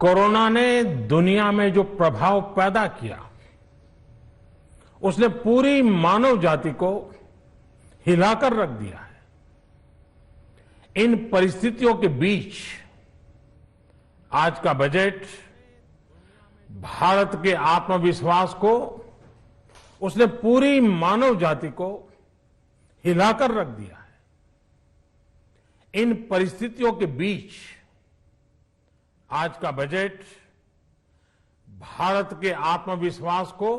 Corona ने दुनिया में जो प्रभाव पैदा किया, उसने पूरी मानव जाति को हिलाकर रख दिया है। इन परिस्थितियों के बीच आज का बजट भारत के आत्मविश्वास को, उसने पूरी मानव जाति को हिलाकर रख दिया है। इन परिस्थितियों के बीच आज का बजट भारत के आत्मविश्वास को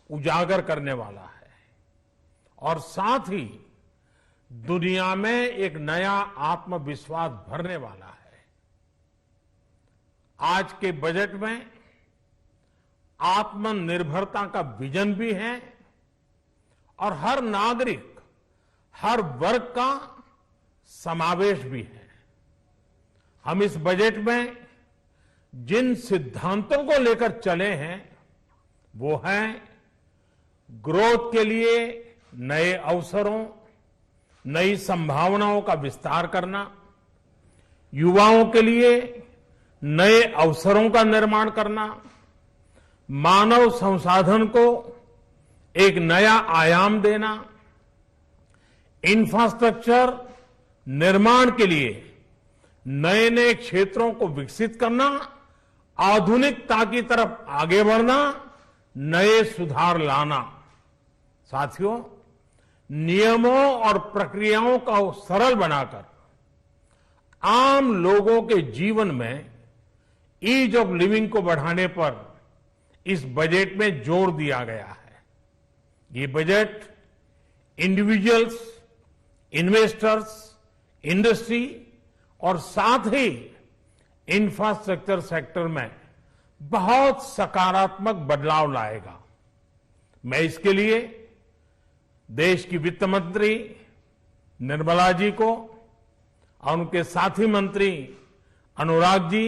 उजागर करने वाला है और साथ ही दुनिया में एक नया आत्मविश्वास भरने वाला है। आज के बजट में आत्मनिर्भरता का विजन भी है और हर नागरिक, हर वर्ग का समावेश भी है। हम इस बजट में जिन सिद्धांतों को लेकर चले हैं वो हैं ग्रोथ के लिए नए अवसरों, नई संभावनाओं का विस्तार करना, युवाओं के लिए नए अवसरों का निर्माण करना, मानव संसाधन को एक नया आयाम देना, इंफ्रास्ट्रक्चर निर्माण के लिए नए नए क्षेत्रों को विकसित करना, आधुनिकता की तरफ आगे बढ़ना, नए सुधार लाना। साथियों, नियमों और प्रक्रियाओं को सरल बनाकर आम लोगों के जीवन में ईज ऑफ लिविंग को बढ़ाने पर इस बजट में जोर दिया गया है। ये बजट इंडिविजुअल्स, इन्वेस्टर्स, इंडस्ट्री और साथ ही इंफ्रास्ट्रक्चर सेक्टर में बहुत सकारात्मक बदलाव लाएगा। मैं इसके लिए देश की वित्त मंत्री निर्मला जी को और उनके साथी मंत्री अनुराग जी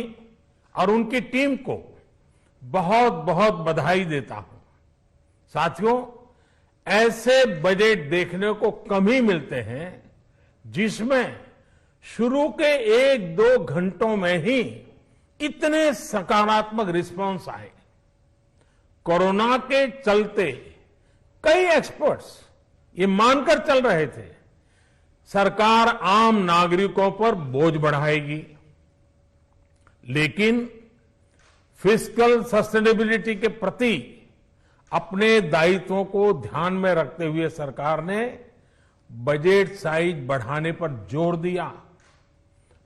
और उनकी टीम को बहुत बहुत बधाई देता हूं। साथियों, ऐसे बजट देखने को कम ही मिलते हैं जिसमें शुरू के 1-2 घंटों में ही इतने सकारात्मक रिस्पांस आए। कोरोना के चलते कई एक्सपर्ट्स ये मानकर चल रहे थे सरकार आम नागरिकों पर बोझ बढ़ाएगी, लेकिन फिस्कल सस्टेनेबिलिटी के प्रति अपने दायित्वों को ध्यान में रखते हुए सरकार ने बजट साइज बढ़ाने पर जोर दिया।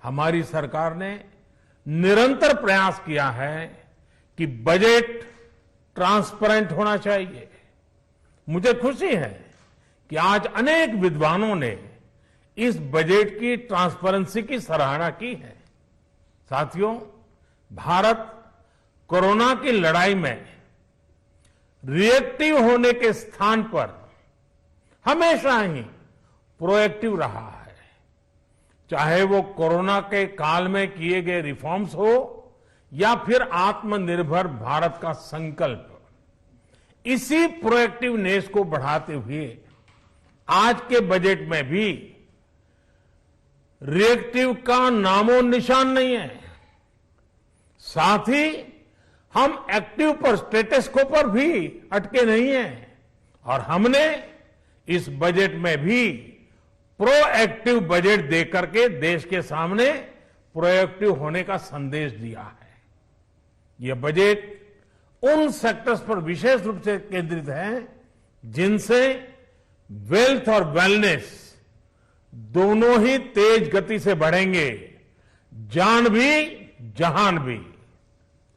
हमारी सरकार ने निरंतर प्रयास किया है कि बजट ट्रांसपेरेंट होना चाहिए। मुझे खुशी है कि आज अनेक विद्वानों ने इस बजट की ट्रांसपेरेंसी की सराहना की है। साथियों, भारत कोरोना की लड़ाई में रिएक्टिव होने के स्थान पर हमेशा ही प्रोएक्टिव रहा है। चाहे वो कोरोना के काल में किए गए रिफॉर्म्स हो या फिर आत्मनिर्भर भारत का संकल्प, इसी प्रोएक्टिवनेस को बढ़ाते हुए आज के बजट में भी रिएक्टिव का नामो निशान नहीं है। साथ ही हम एक्टिव पर, स्टेटस को पर भी अटके नहीं हैं और हमने इस बजट में भी प्रोएक्टिव बजट देकर के देश के सामने प्रोएक्टिव होने का संदेश दिया है। यह बजट उन सेक्टर्स पर विशेष रूप से केंद्रित है जिनसे वेल्थ और वेलनेस दोनों ही तेज गति से बढ़ेंगे, जान भी जहान भी।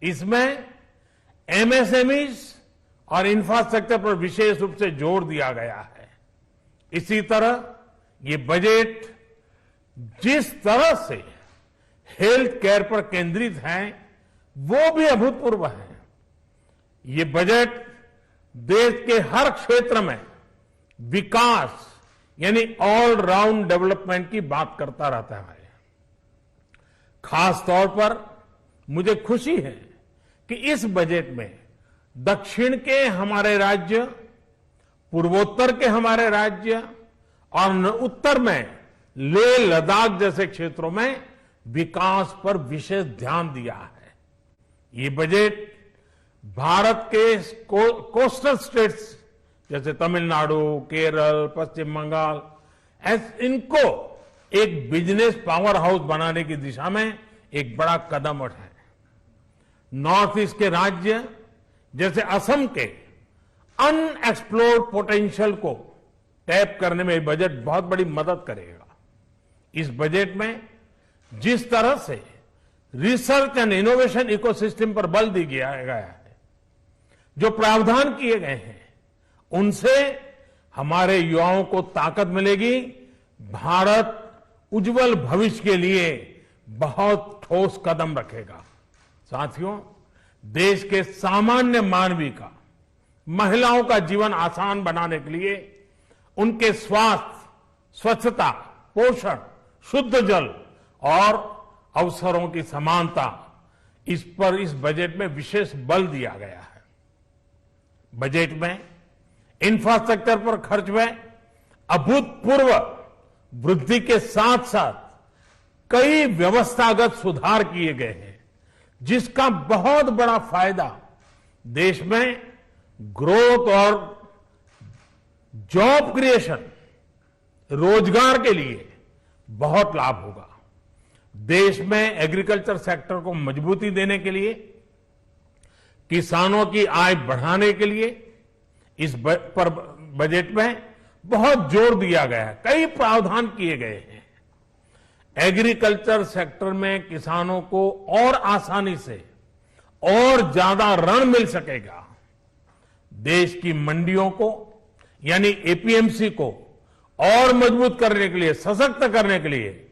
इसमें एमएसएमईज और इंफ्रास्ट्रक्चर पर विशेष रूप से जोर दिया गया है। इसी तरह ये बजट जिस तरह से हेल्थ केयर पर केंद्रित है वो भी अभूतपूर्व है। ये बजट देश के हर क्षेत्र में विकास यानी ऑल राउंड डेवलपमेंट की बात करता रहता है। खास तौर पर मुझे खुशी है कि इस बजट में दक्षिण के हमारे राज्य, पूर्वोत्तर के हमारे राज्य और उत्तर में लेह लद्दाख जैसे क्षेत्रों में विकास पर विशेष ध्यान दिया है। ये बजट भारत के कोस्टल स्टेट्स जैसे तमिलनाडु, केरल, पश्चिम बंगाल, इनको एक बिजनेस पावर हाउस बनाने की दिशा में एक बड़ा कदम उठाए। नॉर्थ ईस्ट के राज्य जैसे असम के अनएक्सप्लोर्ड पोटेंशियल को टैप करने में बजट बहुत बड़ी मदद करेगा। इस बजट में जिस तरह से रिसर्च एंड इनोवेशन इकोसिस्टम पर बल दिया गया है, जो प्रावधान किए गए हैं, उनसे हमारे युवाओं को ताकत मिलेगी। भारत उज्जवल भविष्य के लिए बहुत ठोस कदम रखेगा। साथियों, देश के सामान्य मानवी का, महिलाओं का जीवन आसान बनाने के लिए उनके स्वास्थ्य, स्वच्छता, पोषण, शुद्ध जल और अवसरों की समानता, इस पर इस बजट में विशेष बल दिया गया है। बजट में इंफ्रास्ट्रक्चर पर खर्च में अभूतपूर्व वृद्धि के साथ साथ कई व्यवस्थागत सुधार किए गए हैं, जिसका बहुत बड़ा फायदा देश में ग्रोथ और जॉब क्रिएशन, रोजगार के लिए बहुत लाभ होगा। देश में एग्रीकल्चर सेक्टर को मजबूती देने के लिए, किसानों की आय बढ़ाने के लिए इस पर बजट में बहुत जोर दिया गया है। कई प्रावधान किए गए हैं। एग्रीकल्चर सेक्टर में किसानों को और आसानी से और ज्यादा ऋण मिल सकेगा। देश की मंडियों को यानी एपीएमसी को और मजबूत करने के लिए, सशक्त करने के लिए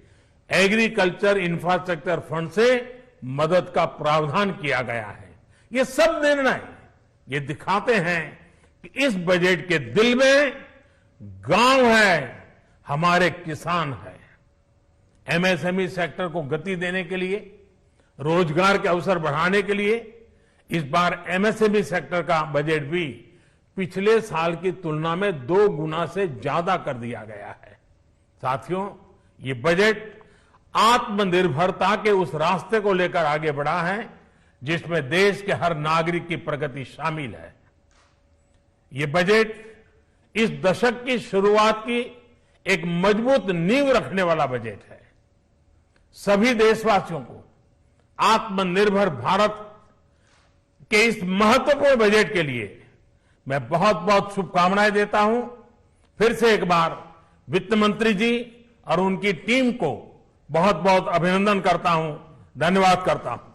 एग्रीकल्चर इंफ्रास्ट्रक्चर फंड से मदद का प्रावधान किया गया है। ये सब निर्णय ये दिखाते हैं कि इस बजट के दिल में गांव है, हमारे किसान है। एमएसएमई सेक्टर को गति देने के लिए, रोजगार के अवसर बढ़ाने के लिए इस बार एमएसएमई सेक्टर का बजट भी पिछले साल की तुलना में 2 गुना से ज्यादा कर दिया गया है। साथियों, ये बजट आत्मनिर्भरता के उस रास्ते को लेकर आगे बढ़ा है जिसमें देश के हर नागरिक की प्रगति शामिल है। ये बजट इस दशक की शुरुआत की एक मजबूत नींव रखने वाला बजट है। सभी देशवासियों को आत्मनिर्भर भारत के इस महत्वपूर्ण बजट के लिए मैं बहुत बहुत शुभकामनाएं देता हूं। फिर से एक बार वित्त मंत्री जी और उनकी टीम को बहुत बहुत अभिनंदन करता हूं, धन्यवाद करता हूं।